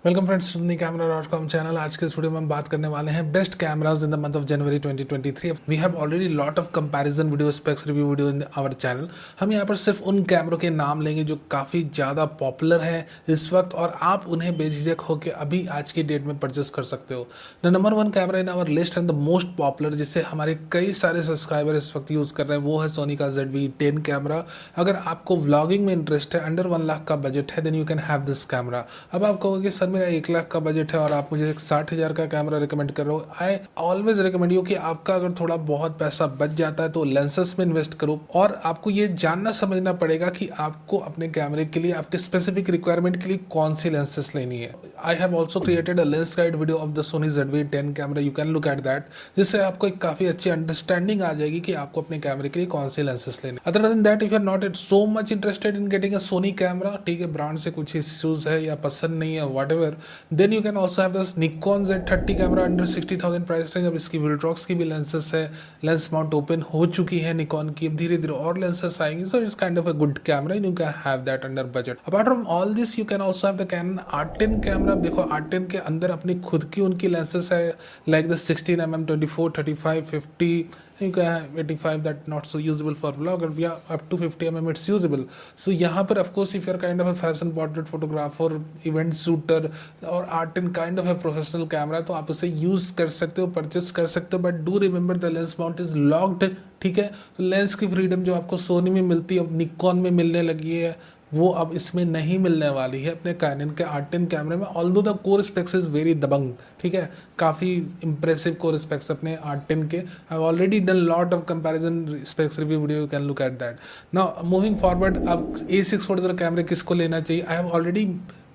Welcome friends to camera.com channel. आज के इस वीडियो में हम बात करने वाले हैं best cameras in the month of January 2023। We have already lot of comparison video, specs review video in our channel. हम यहाँ पर सिर्फ उन कैमरों के नाम लेंगे जो काफ़ी ज़्यादा पॉपुलर है इस वक्त और आप उन्हें बेझिझक होकर अभी आज की डेट में परचेस कर सकते हो। The number 1 camera in our list and the most popular, जिसे हमारे कई सारे सब्सक्राइबर इस वक्त यूज़ कर रहे हैं, वो है सोनी का ZV-10 कैमरा। अगर आपको व्लॉगिंग में इंटरेस्ट है, अंडर 1 लाख का बजट है, then you can have this camera. अब आप कहोगे सर मेरा 1 लाख का बजट है और आप मुझे 60,000 का कैमरा रिकमेंड कर रहे हो। आई ऑलवेज रिकमेंड यू कि आपका अगर थोड़ा बहुत पैसा बच जाता है तो लेंसेस में इन्वेस्ट करो और आपको ये जानना समझना पड़ेगा कि आपको अपने कैमरे के लिए, आपके स्पेसिफिक रिक्वायरमेंट के लिए कौन सी लेंसेस लेनी है। I have also created a lens guide video of the Sony ZV-10 camera, you can look at that, जिससे आपको एक काफी अच्छी अंडरस्टैंडिंग आ जाएगी कि आपको अपने कैमरे के लिए कौन सी लेंसेस लेने। Other than that, if you are not so much interested in getting a Sony camera, ठीक है, ब्रांड से कुछ इश्यूज है या पसंद नहीं है, whatever, then you can also have this Nikon Z30 camera under 60,000 price range. अब इसकी विल्ट्रॉक्स की भी लेंसेस है, लेंस माउंट ओपन हो चुकी है निकॉन की, अब धीरे धीरे और लेंसेस आएंगी, so it's kind of a good camera and you can have that under budget. Apart from all this you can also have the Canon R10 camera. देखो R10 के अंदर अपनी खुद की उनकी लेंसेस है, like the 16mm, 24, 35, 50, you can have 85 that not so usable for vlogger, yeah, up to 50mm it's usable. So यहाँ पर of course if you're kind of a fashion portrait photographer, event shooter और R10 kind of a professional camera, तो आप उसे use कर सकते हो, purchase कर सकते हो, but do remember the lens mount is locked, ठीक है। तो लेंस की फ्रीडम जो आपको सोनी में मिलती है, अब निकॉन में मिलने लगी है, वो अब इसमें नहीं मिलने वाली है अपने कैनन के R10 कैमरे में। Although the core specs is very दबंग, ठीक है, काफ़ी इंप्रेसिव कोर स्पेक्स अपने R10 के। I already done lot of comparison specs review video, you can look at that. Now moving forward, अब A6 फोल्डर कैमरे किसको लेना चाहिए? I have already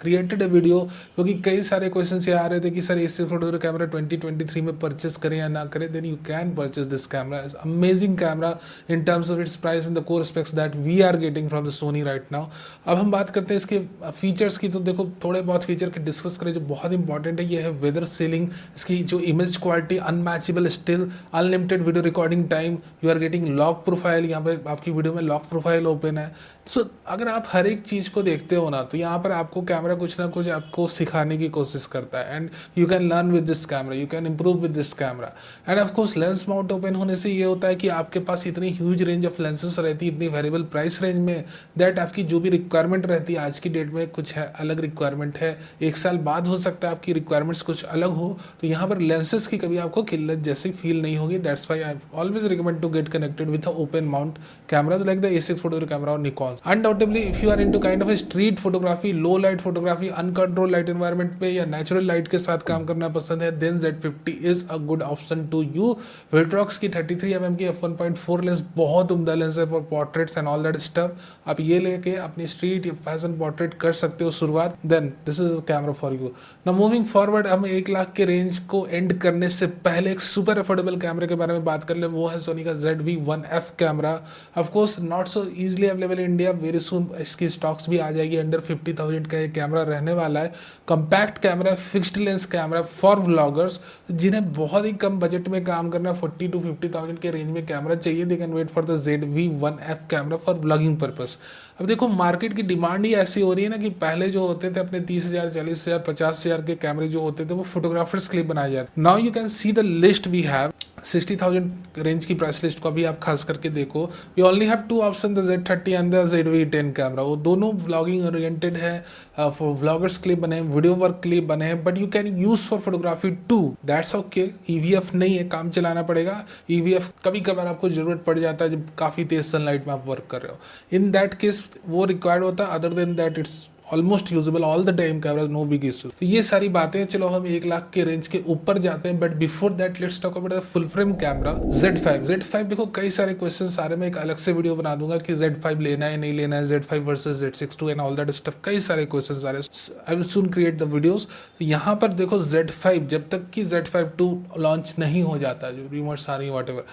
created a video, क्योंकि कई सारे क्वेश्चन ये आ रहे थे कि सर A6 फोल्डर कैमरा 2023 में परचेस करें या ना करें। Then you can purchase this camera, amazing camera in terms of its price and the core specs that we are getting from the Sony right now. अब हम बात करते हैं इसके फीचर्स की, तो देखो थोड़े बहुत फीचर के डिस्कस करें जो बहुत इंपॉर्टेंट है। ये है वेदर सीलिंग, इसकी जो image quality unmatchable still, unlimited video recording time, you are getting lock profile, यहाँ पर आपकी वीडियो में लॉक प्रोफाइल ओपन है। सो अगर आप हर एक चीज़ को देखते हो ना, तो यहाँ पर आपको कैमरा कुछ ना कुछ आपको सिखाने की कोशिश करता है and you can learn with this camera, you can improve with this camera. End of course lens mount open होने से ये होता है कि आपके पास इतनी ह्यूज रेंज ऑफ लेंसेस रहती है, इतनी वेरिएबल प्राइस रेंज में, दैट आपकी जो भी रिक्वायरमेंट रहती है आज की डेट में कुछ है अलग रिक्वायरमेंट है, एक साल बाद हो सकता है आपकी रिक्वायरमेंट्स कुछ अलग हो, तो यहाँ पर लेंसेस की कभी आपको किल्लत जैसी फील नहीं होगी। That's why I always recommend to get connected with open mount cameras like the A6 फोल्डर कैमरा और Nikon. Undoubtedly if you are into kind of street photography, low light photography, uncontrol light environment पे या natural light के साथ काम करना पसंद है, then Z50 is a good option to you. Viltrox की 33mm की f1.4 लेंस बहुत उम्दा लेंस है for portraits and all that stuff. आप ये लेके अपनी स्ट्रीट या फैशन पोर्ट्रेट कर सकते हो शुरुआत, then this is camera for you. Now moving forward, हम 1 लाख के रेंज को एंड करने से पहले एक सुपर अफोर्डेबल कैमरे के बारे में बात कर ले, वो है सोनी का ZV-1F camera. Of course not so easily available in India, very soon इसकी स्टॉक्स भी आ जाएगी। अंडर 50,000 का ये कैमरा रहने वाला है। Compact camera, fixed lens camera for vloggers जिन्हें बहुत ही कम बजट में काम करना, 40 to 50,000 के रेंज में कैमरा चाहिए, they can wait for the ZV-1F camera for vlogging purpose. अब देखो मार्केट की डिमांड ही ऐसी हो रही है ना कि पहले जो होते थे अपने 30,000, 40,000, 50,000 के कैमरे जो होते थे वो फोटोग्राफर्स के लिए बनाए जाते। Now you can see the list we have, 60,000 range की प्राइस लिस्ट को अभी आप खास करके देखो, you only have 2 option, the Z30 and the ZV-10 camera. वो दोनों व्लॉगिंग ओरिएंटेड है, फॉर व्लॉगर्स के लिए बने, वीडियो वर्क के लिए बने हैं, but you can use for photography too, that's okay. EVF नहीं है, काम चलाना पड़ेगा। EVF कभी कभार आपको जरूरत पड़ जाता है जब काफ़ी तेज सनलाइट में आप वर्क कर रहे हो, इन दैट केस वो रिक्वायर्ड होता है। Other than that it's almost usable all the time cameras, no big issue. तो ये सारी बातें, चलो हम 1 लाख के रेंज के ऊपर जाते हैं, but before that let's talk about the full frame camera Z5। देखो कई सारे क्वेश्चन आ रहे, मैं एक अलग से वीडियो बना दूंगा कि Z5 लेना है नहीं लेना है, Z5 versus Z6 and all that stuff, कई सारे क्वेश्चन आ रहे हैं। I will soon create the videos. यहाँ पर देखो Z5, जब तक कि Z5-2 लॉन्च नहीं हो जाता, जो रूमर्स आ रही है व्हाटएवर,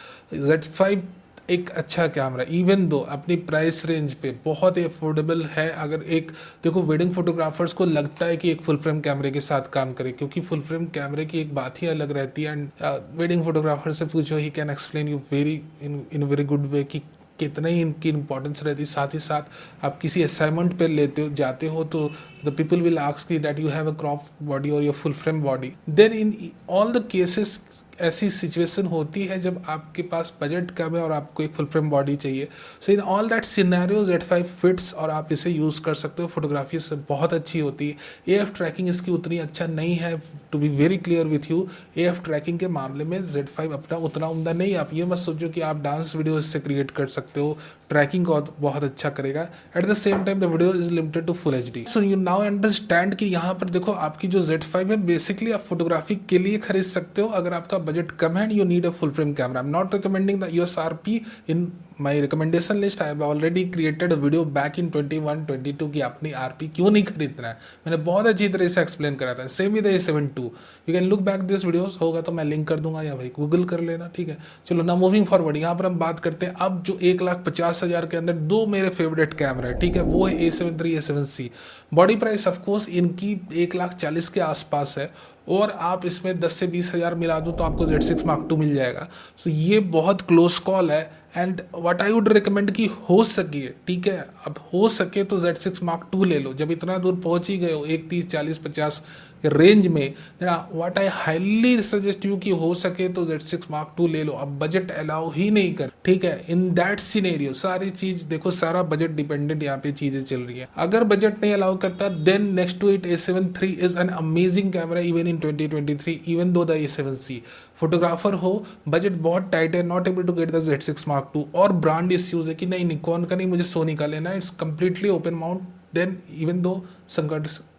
Z5 एक अच्छा कैमरा, इवन दो अपनी प्राइस रेंज पे बहुत ही अफोर्डेबल है। अगर एक देखो वेडिंग फोटोग्राफर्स को लगता है कि एक फुल फ्रेम कैमरे के साथ काम करे, क्योंकि फुल फ्रेम कैमरे की एक बात ही अलग रहती है। एंड वेडिंग फोटोग्राफर से पूछो, he can explain you very in very good way कि कितना ही इनकी इंपॉर्टेंस रहती है। साथ ही साथ आप किसी असाइनमेंट पे लेते हो जाते हो तो the people will ask you that you have a crop body or your full frame body. Then in all the cases ऐसी सिचुएशन होती है जब आपके पास बजट कम है और आपको एक फुल फ्रेम बॉडी चाहिए. So in all that scenario Z5 fits और आप इसे यूज़ कर सकते हो. फोटोग्राफी इससे बहुत अच्छी होती है. AF ट्रैकिंग इसकी उतनी अच्छा नहीं है, to be very clear with you. AF tracking के मामले में Z5 अपना उतना उम्दा नहीं. आप ये मत सोचो कि आप डांस वीडियो इससे क्रिएट कर सकते हो. ट्रैकिंग को बहुत अच्छा करेगा. At the same time the video is limited to full HD. So you now understand कि यहाँ पर देखो आपकी जो Z5 है बेसिकली आप फोटोग्राफी के लिए खरीद सकते हो अगर आपका बजट कम है. You need a full frame camera. I am not recommending the USRP in my recommendation list. I have already created a video back in 21-22 की अपनी RP क्यों नहीं खरीदना है. मैंने बहुत अच्छी तरह से एक्सप्लेन करा था. Same with A7 II. You can look back this videos. होगा तो मैं लिंक कर दूंगा या भाई गूगल कर लेना. ठीक है, चलो ना मूविंग फॉरवर्ड. यहाँ पर हम बात करते हैं अब जो 1,50,000 के अंदर दो मेरे फेवरेट कैमरा है. ठीक है, वो है A7 III A7C. Body price of course इनकी 1,40,000 के आसपास है और आप इसमें 10 से 20,000 मिला दो तो आपको Z6 Mark II मिल जाएगा. सो ये बहुत क्लोज कॉल है. And what I would recommend कि हो सके, ठीक है, अब हो सके तो Z6 Mark II ले लो. जब इतना दूर पहुंच ही गए हो 1,30, 40, 50 रेंज में, what I highly suggest you कि हो सके तो Z6 Mark II ले लो. अब बजट अलाउ ही नहीं कर. ठीक है, इन दैट सिनेरियो सारी चीज देखो, सारा बजट डिपेंडेंट यहाँ पे चीजें चल रही है. अगर बजट नहीं अलाउ करता then next to it A7 III is an amazing camera even in 2023 even though the A7C. Photographer हो, बजट बहुत टाइट है, not able to get the Z6 Mark II और ब्रांड इश्यूज है कि नहीं Nikon का नहीं मुझे सोनी का लेना है. It's completely open mount. Then even though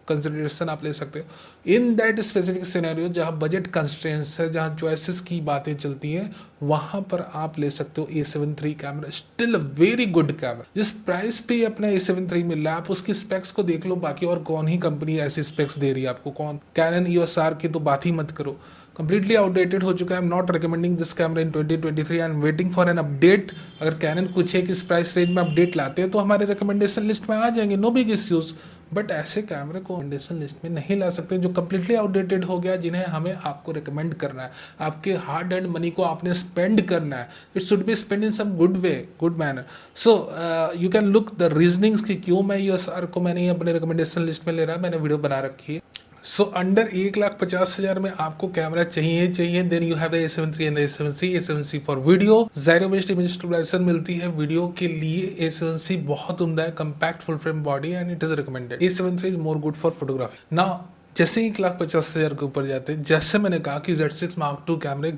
consideration आप ले सकते हो. इन दैट स्पेसिफिक सिनेरियो जहाँ बजट कंस्ट्रेंट्स है, जहाँ चॉइसेस की बातें चलती हैं, वहाँ पर आप ले सकते हो A7 III camera. Still very good camera. जिस प्राइस पे अपना A7 III मिल रहा है आप उसकी स्पेक्स को देख लो. बाकी और कौन ही कंपनी ऐसी स्पेक्स दे रही है आपको. कौन? कैनन EOS R की तो बात ही मत करो, कंप्लीटली आउटडेटेड हो चुका है. I am not recommending this camera in 2023. I am waiting for an update. अगर कैनन कुछ है कि इस प्राइस रेंज में अपडेट लाते हैं तो हमारे रिकमेंडेशन लिस्ट में आ जाएंगे. No big issues. बट ऐसे कैमरे को रिकमेंडेशन लिस्ट में नहीं ला सकते जो कंप्लीटली आउटडेटेड हो गया, जिन्हें हमें आपको रिकमेंड करना है. आपके हार्ड एंड मनी को आपने स्पेंड करना है. It should be spend in some good way, good manner. So you can look the reasonings कि क्यों मैं USR को मैंने अपने रिकमेंडेशन लिस्ट में ले रहा है. मैंने वीडियो बना रखी है. सो अंडर 1,50,000 में आपको कैमरा चाहिए then you have the A7 III and A7C. A7C for video, gyro based image stabilization मिलती है वीडियो के लिए. A7C बहुत उम्दा है, compact full frame body and it is recommended. A7 III is more good for photography. Now जैसे 1,50,000 के ऊपर जाते हैं, जैसे मैंने कहा कि Z6 Mark II कैमरा एक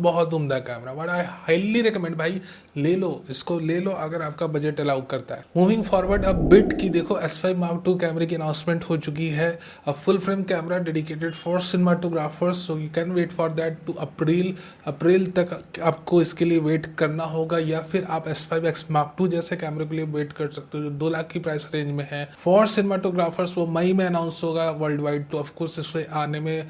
बहुत उम्दा camera. But I highly recommend भाई ले लो, इसको ले लो अगर आपका बजट अलाउ करता है. मूविंग फॉरवर्ड अब बिट की देखो, S5 Mark II कैमरे की अनाउंसमेंट हो चुकी है. A full frame camera dedicated for cinematographers. So you can wait for that to April तक आपको इसके लिए वेट करना होगा, या फिर आप S5X Mark II जैसे कैमरे के लिए वेट कर सकते हो जो 2 लाख की प्राइस रेंज में है. फॉर सिनेमाटोग्राफर्स वो मई में अनाउंस होगा वर्ल्ड वाइड. तो ऑफकोर्स इससे आने में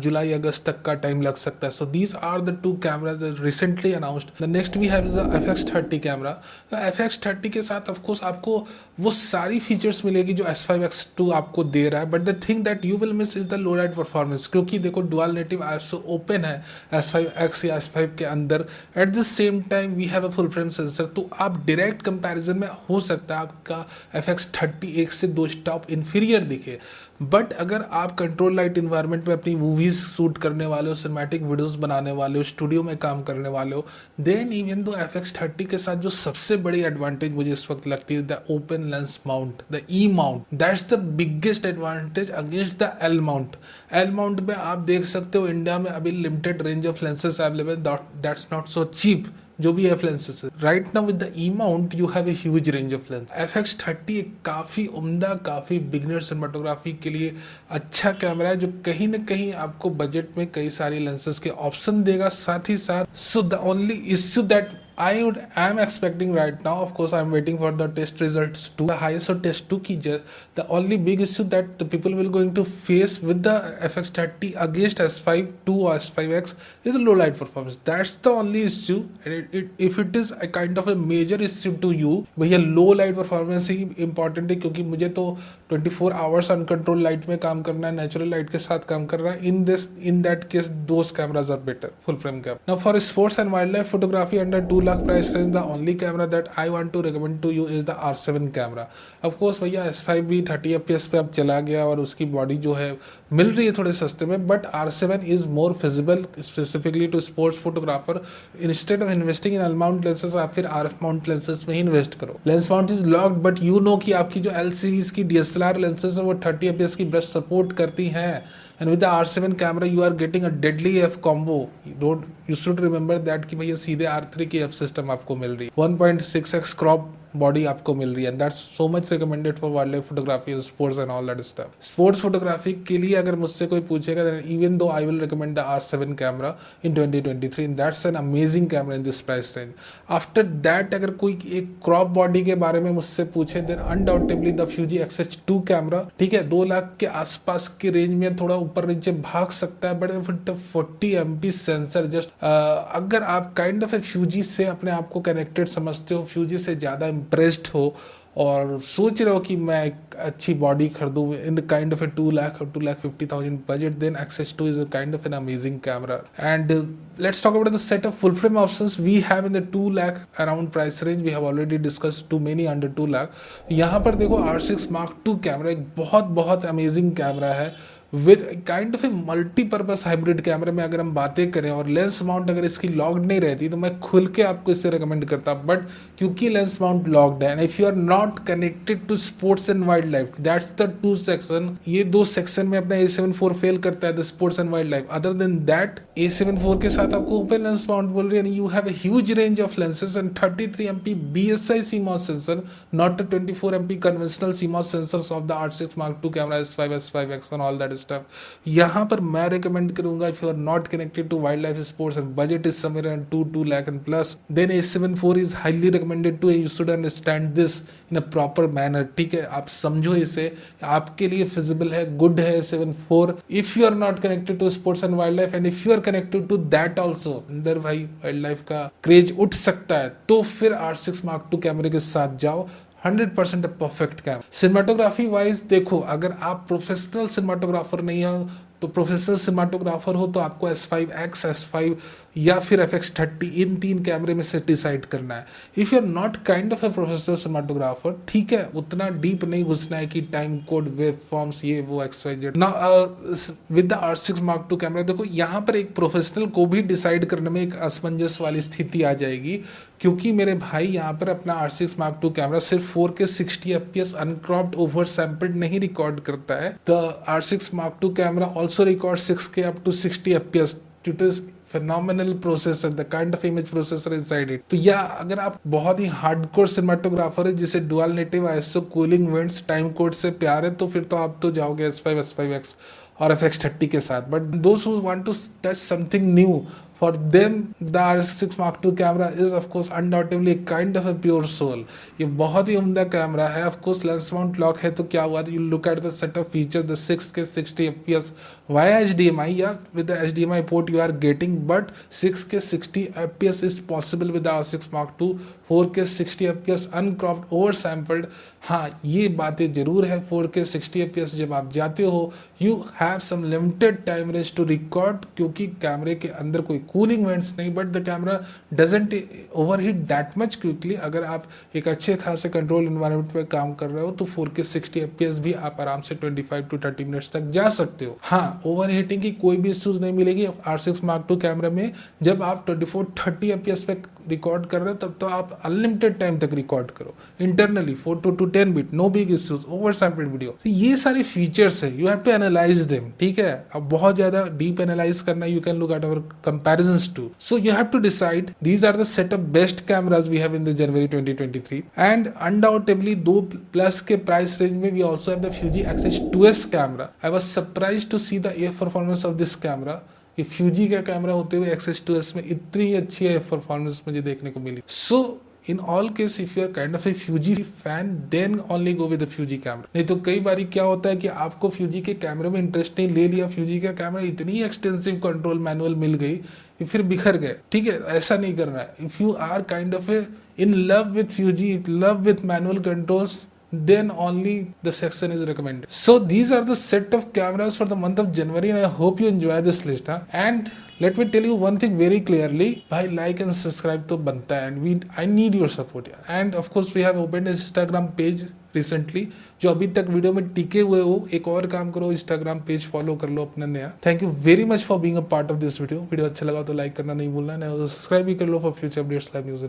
जुलाई अगस्त तक का टाइम लग सकता है. So these are the 2 cameras recently announced. The next we have the FX30 camera. FX30 के साथ ऑफकोर्स आपको वो सारी फीचर्स मिलेगी जो S5X II आपको दे रहा है. But the thing that you will miss is the low light performance, क्योंकि देखो डुअल नेटिव ISO ओपन है S5X या S5 के अंदर. At the same time we have a full frame sensor. तो आप डायरेक्ट कंपैरिजन में हो सकता है आपका FX30 1 से 2 स्टॉप इन्फीरियर दिखे. बट अगर आप कंट्रोल लाइट इन्वायरमेंट में अपनी मूवीज शूट करने वाले हो, सिनेमैटिक वीडियोस बनाने वाले हो, स्टूडियो में काम करने वाले हो, देन इवन दो FX30 के साथ जो सबसे बड़ी एडवांटेज मुझे इस वक्त लगती है the open lens mount, the E mount. That's the biggest advantage against the L mount. L mount में आप देख सकते हो इंडिया में अभी limited range of lenses available. That's not so cheap जो भी एफ लेंसेज है. Right now with the E mount you have a huge range of lens. FX30 एक काफ़ी उम्दा, काफ़ी बिगनर सिनेमाटोग्राफी के लिए अच्छा कैमरा है जो कहीं ना कहीं आपको बजट में कई सारी लेंसेज के ऑप्शन देगा. साथ ही साथ so the only issue that I am expecting right now, of course I am waiting for the test results too. The ISO test 2 की the only big issue that the people will going to face with the FX30 against S5 II or S5X is low light performance. That's the only issue. And if it is a kind of a major issue to you, भैया low light performance ही important है, क्योंकि मुझे तो 24 hours uncontrolled light में काम करना है, natural light के साथ काम करना है. In that case those cameras are better, full frame camera. Now for sports and wildlife photography under 2 lakh price range, the only camera that I want to recommend to you is the R7 camera. Of course भैया S5 भी 30 fps पे अब चला गया और उसकी body जो है मिल रही है थोड़े सस्ते में, but R7 is more feasible specifically to sports photographer. Instead of investing in L mount lenses आप फिर RF माउंट लेंसेज में ही इन्वेस्ट करो. Lens mount is locked, but you know कि आपकी जो L सीरीज की DSLR लेंसेज है वो 30 fps की ब्रश सपोर्ट करती हैं. And with the R7 camera you are getting a deadly F combo. You should remember that कि भैया सीधे R3 की F सिस्टम आपको मिल रही है, 1.6x क्रॉप बॉडी आपको मिल रही है, and that's so much recommended for wild life photography, sports and all that stuff. Sports photography के लिए अगर मुझसे कोई पूछेगा, even though I will recommend the R7 camera in 2023, and that's an amazing camera in this price range. After that अगर कोई एक crop body के बारे में मुझसे पूछे, then undoubtedly the Fuji XH2 camera. ठीक है, 2 लाख के आसपास के रेंज में थोड़ा ऊपर नीचे भाग सकता है, बट 40 MP सेंसर जस्ट अगर आप काइंड ऑफ फ्यूजी से अपने आप को कनेक्टेड समझते हो, फ्यूजी से ज़्यादा इम्प्रेस्ड हो और सोच रहे हो कि मैं एक अच्छी बॉडी खरीदूं इन काइंड ऑफ 2 लाख और 2,50,000 budget, then XH2 is a kind of an amazing camera. And let's talk about the set of full frame options we have in the 2 lakh around price range. We have already discussed too many under 2 lakh. यहाँ पर देखो R6 Mark II camera एक बहुत amazing camera है with kind of A multipurpose hybrid कैमरे में अगर हम बातें करें, और लेंस माउंट अगर इसकी लॉक्ड नहीं रहती तो मैं खुल के आपको इससे रिकमेंड करता, बट क्योंकि लेंस माउंट लॉक्ड है, and if you are not connected to sports and wildlife, that's the 2 section. ये 2 सेक्शन में अपना A7 IV फेल करता है, the sports and wild life. Other than that A7 IV के साथ आपको open lens mount बोल रही है, you have a huge range of lenses and 33 MP BSI CMOS sensor, not the 24 MP conventional CMOS sensors of the R6 Mark II camera, S5, S5X and all that stuff. यहाँ पर मैं recommend करूंगा, if you are not connected to wildlife sports and budget is somewhere around 2 lakh and plus, then A7 IV is highly recommended to you. should understand this in a proper manner. ठीक है, आप समझो इसे, आपके लिए feasible है, good है A7 IV. If you are not connected to sports and wildlife, and if you are connected to that also, अंदर भाई वाइल्ड लाइफ का क्रेज उठ सकता है, तो फिर R6 Mark II कैमरे के साथ जाओ. 100% परफेक्ट कैमरा. सिनेमाटोग्राफी वाइज देखो, अगर आप प्रोफेशनल सिनेमाटोग्राफर नहीं हो तो प्रोफेशनल सिनेमाटोग्राफर हो तो आपको S5X, S5 या फिर FX30 इन 3 कैमरे में से डिसाइड करना है. If you are not kind of a professional cinematographer, ठीक है, उतना डीप नहीं घुसना है कि टाइम कोड, वेव फॉर्म्स, ये वो XYZ. Now with the R6 Mark II camera देखो, यहाँ पर एक प्रोफेशनल को भी डिसाइड करने में एक असमंजस वाली स्थिति आ जाएगी, क्योंकि मेरे भाई यहाँ पर अपना R6 Mark II कैमरा सिर्फ 4K 60 fps अनक्रॉप्ड ओवर सैम्पल्ड नहीं रिकॉर्ड करता है. The R6 Mark II camera also records 6K up to 60 fps due to its phenomenal processor, the kind of image processor inside it. तो या अगर आप बहुत ही hardcore cinematographer है जिसे dual native ISO cooling vents time code से प्यार है, तो फिर तो आप तो जाओगे S5, S5X और FX30 के साथ. But those who want to touch something new, for them the R6 Mark II camera is of course undoubtedly a kind of a pure soul. ये बहुत ही उम्दा कैमरा है. of course lens mount lock है, तो क्या हुआ, you look at the set of features, the 6K 60 fps via HDMI, या with the HDMI port you are getting, but 6K 60 fps is possible with the R6 Mark II, 4K 60 fps uncropped oversampled. हाँ, ये बातें जरूर है, 4K 60 fps जब आप जाते हो you have some limited time range to record, क्योंकि कैमरे के अंदर कोई कूलिंग वेंट्स नहीं, but the camera doesn't overheat that much quickly. अगर आप एक अच्छे खासे कंट्रोल एनवायरनमेंट पे काम कर रहे हो तो 4K 60 fps भी आप आराम से 25 to 30 मिनट्स तक जा सकते हो. हाँ, ओवरहीटिंग की कोई भी इश्यूज नहीं मिलेगी R6 Mark II कैमरा में. जब आप 24-30 fps पे रिकॉर्ड कर रहे हो तब तो आप अनलिमिटेड टाइम तक रिकॉर्ड करो internally 4 to 10 bit, no big issues, over sampled video. तो ये सारे फीचर्स है, you have to analyse them. ठीक है, अब बहुत ज्यादा डीप एनालाइज करना, you can look at our comparisons too. So you have to decide, these are the set of best cameras we have in the January 2023, and undoubtedly 2+ के price range में we also have the Fuji XH2S camera. I was surprised to see the air performance of this camera. ये Fuji का camera होते हुए XH2S में इतनी अच्छी air performance मुझे देखने को मिली. So in all case if you are kind of a Fuji fan, then only go with the Fuji camera. नहीं तो कई बार क्या होता है कि आपको फ्यूजी के कैमरे में इंटरेस्ट नहीं, ले लिया फ्यूजी का कैमरा, इतनी एक्सटेंसिव कंट्रोल मैनुअल मिल गई, फिर बिखर गए. ठीक है, ऐसा नहीं करना है. If you are kind of a in love with Fuji, love with manual controls, then only the section is recommended. So these are the set of cameras for the month of January, and I hope you enjoy this list. And let me tell you one thing very clearly, भाई like and subscribe तो बनता है, and I need your support यार. And of course we have opened an Instagram page recently. जो अभी तक video में टिके हुए हो, एक और काम करो, इंस्टाग्राम पेज फॉलो कर लो अपना नया. Thank you very much for being a part of this video. Video अच्छा लगा तो लाइक करना नहीं भूलना, नहीं तो सब्सक्राइब भी कर लो for future updates, live news.